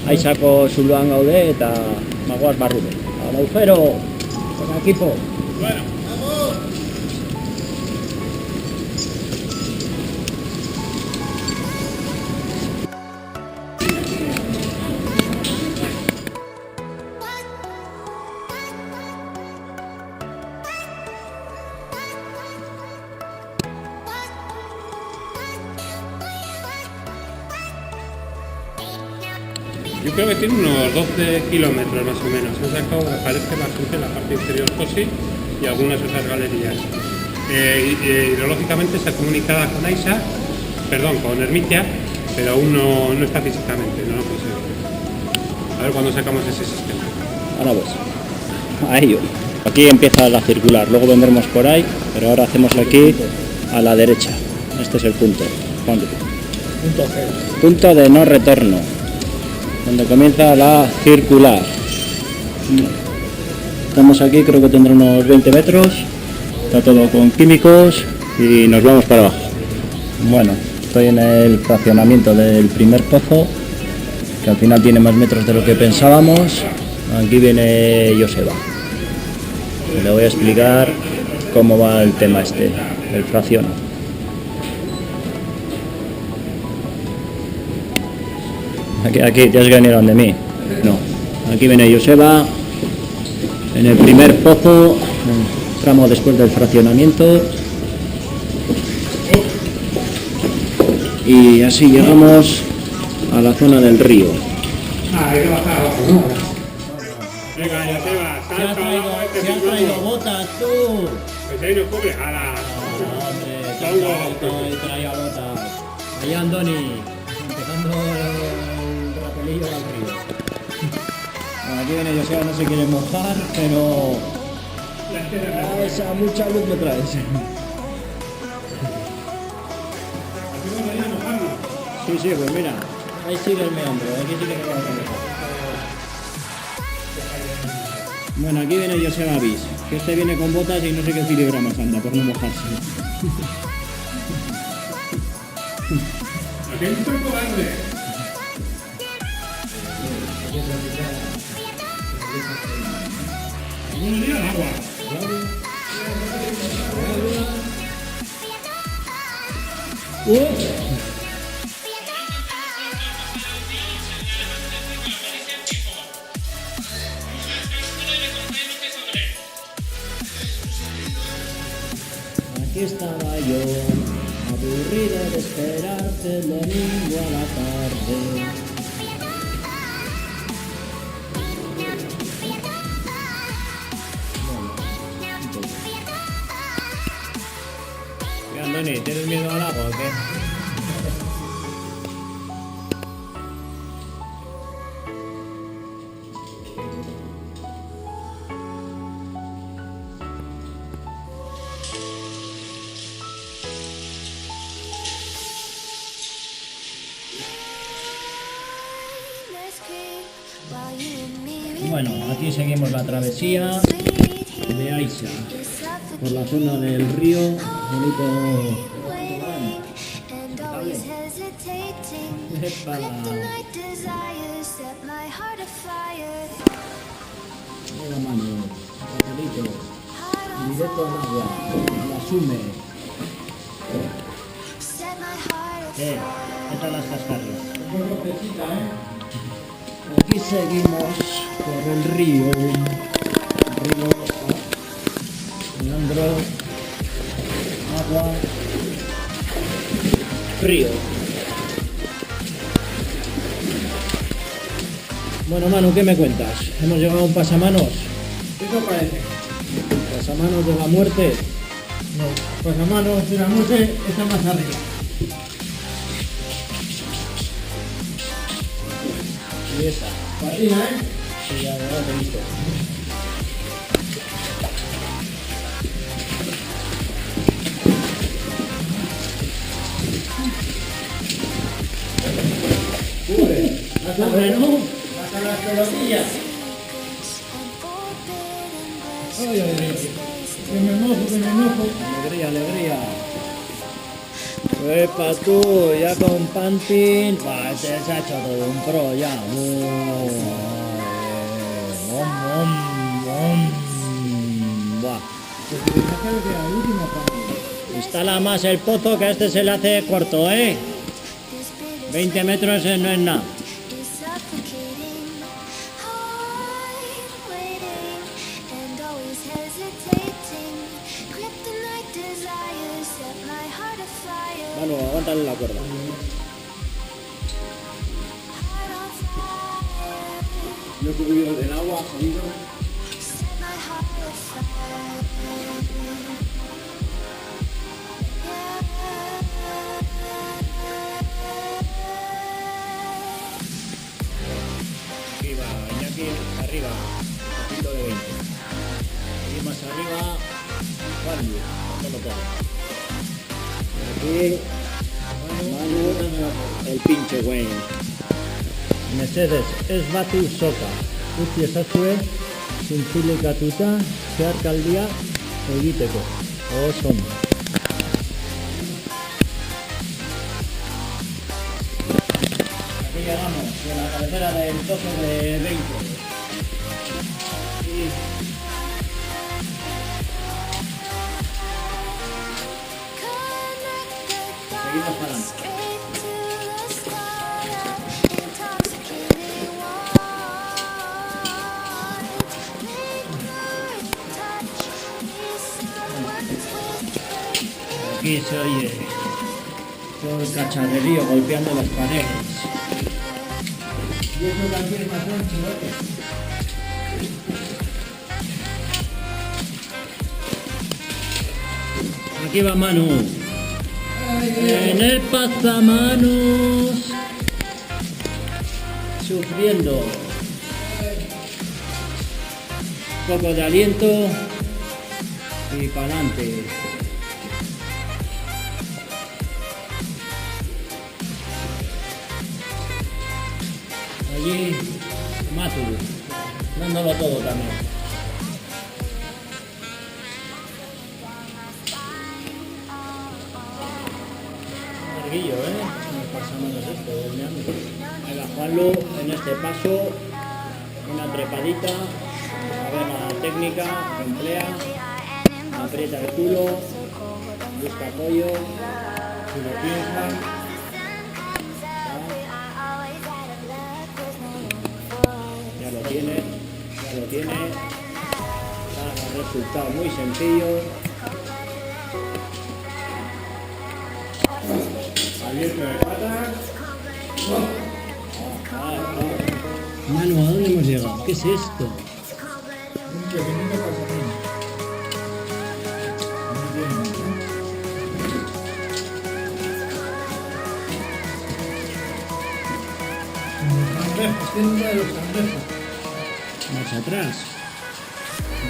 Aizako zuloan gaude eta magoaz barrude. Laufero, con equipo. Bueno. Yo creo que tiene unos 12 kilómetros más o menos. Se ha sacado, me parece, bastante la parte inferior Josi y algunas otras galerías. Hidrológicamente está comunicada con Aisa, perdón, con Ermitia, pero aún no está físicamente, no lo consigo. A ver cuándo sacamos ese sistema. Ahora pues, a ello. Aquí empieza la circular, luego vendremos por ahí, pero ahora hacemos aquí a la derecha. Este es el punto. Punto cero. Punto de no retorno, donde comienza la circular. Estamos aquí, creo que tendrá unos 20 metros, está todo con químicos y nos vamos para abajo. Bueno, estoy en el fraccionamiento del primer pozo, que al final tiene más metros de lo que pensábamos. Aquí viene Joseba. Le voy a explicar cómo va el tema este, el fracción. Aquí, ya es que vinieron de mí. No, aquí viene Joseba, en el primer pozo, el tramo después del fraccionamiento. Y así llegamos a la zona del río. Hay que bajar abajo, ¿no? Venga, Joseba, salta abajo Se ha traído botas, tú. Pues ahí no cubre, jala. Hombre, traía botas. Allá Andoni, empezando el rapelillo al río. Bueno, aquí viene Joseba, no se quiere mojar, pero esa mucha luz me traes. Sí, pues mira, ahí sigue el meandro, aquí sí que va a trabajar. Bueno, aquí viene Joseba Bis, que este viene con botas y no sé qué filigramas anda por no mojarse. Aquí hay un tronco grande. ¿Algún día el agua? Aquí estaba yo, aburrido de esperarte el domingo a la tarde. ¿Qué, Andoni? ¿Tienes miedo al agua o qué? Bueno, aquí seguimos la travesía de Aisa por la zona del río, bonito. Epa. Mira, mano, papelito, directo al agua, la asume. ¿Qué tal las cascarras? Aquí seguimos por el río, meandro, agua, río. Bueno, Manu, ¿qué me cuentas? ¿Hemos llegado a un pasamanos? Eso parece. ¿Pasamanos de la muerte? No, pasamanos de la muerte está más arriba. Y esa. Patina, ¿eh? Sí, ya te he visto. Hombre, ¿no? Hasta las pelotillas. Ay, ay, ay. Que me mojo. Alegría. Epa tú, ya con Pantin. Buah, este se ha hecho todo un pro ya. Buah. Instala más el pozo que a este se le hace corto, 20 metros no es nada. Manu, aguántale la cuerda. Yo he subido del agua, jodido. Arriba, Iñaki, arriba. Poquito de 20. Y más arriba, Juan, no lo puedo. Aquí, Manu, el pinche Wayne. Mesedez, ez batu soka. Utzi ezazue, zintzilikatuta, zeharkaldia egiteko. Oso ondo. Aquí llegamos, a la cabecera del pozo de 20. Y seguimos para adelante. Aquí se oye todo el cacharrerío golpeando las paredes. Y eso también es más ancho, Aquí va Manu. En el pasamanos. Sufriendo. Un poco de aliento. Y para adelante. Allí Matu, dándolo todo también. Larguillo, no pasamos esto, mi amigo. Ahí va Juanlu, en este paso, una trepadita, a ver la técnica que emplea, aprieta el culo, busca apoyo, si lo piensa. Ya lo tiene, resultado muy sencillo. abierto de patas. Manu, ¿a dónde hemos llegado? ¿Qué es esto? Un pequeñito calcetín. Muy bien, Este es uno de los cangrejos. Marcha atrás.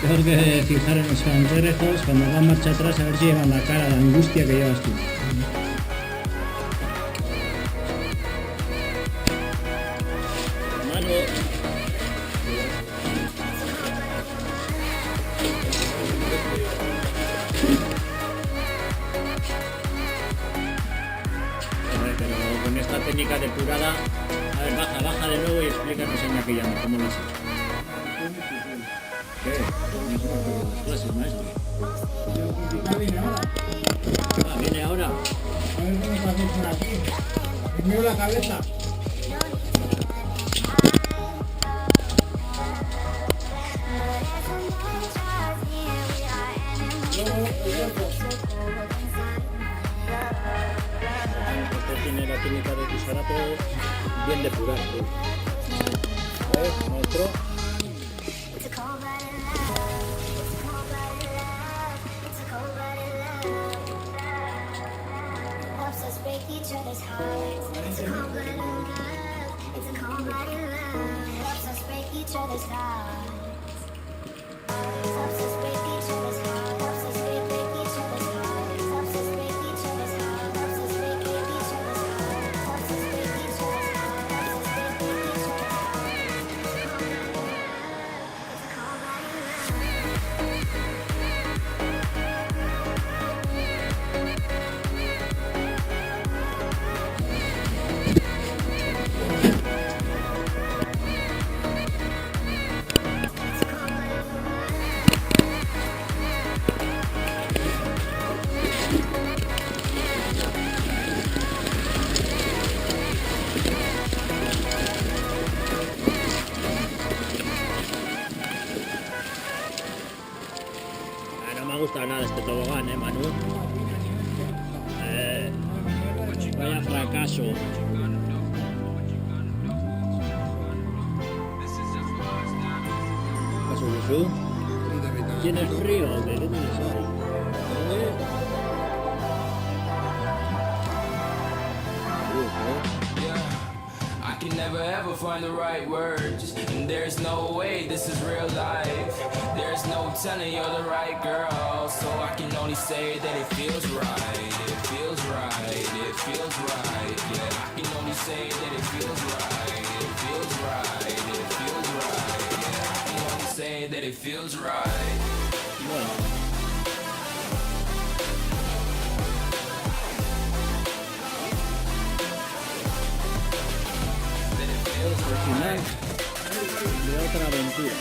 Tengo que fijar en los cangrejos cuando van marcha atrás a ver si llevan la cara de angustia que llevas tú. Manu. Pero con esta técnica depurada, a ver, baja de nuevo y explícanos en aquella cómo lo has hecho. ¿Qué? Clases, maestro. Viene ahora. Ah, viene ahora. A ver cómo se hace por aquí. Primero la cabeza. Luego el cuerpo. Este tiene la técnica de Kusarato bien depurada. A ver, maestro. No me gusta nada este tobogán, Manu. Vaya fracaso. ¿Paso Jesús? ¿Tienes frío? ¿De qué tienes hoy? I can never ever find the right words, and there's no way this is real life. There's no telling you're the right girl, so I can only say that it feels right. It feels right, it feels right. Yeah, I can only say that it feels right. It feels right, it feels right. Yeah, I can only say that it feels right. Bueno. El final de otra aventura.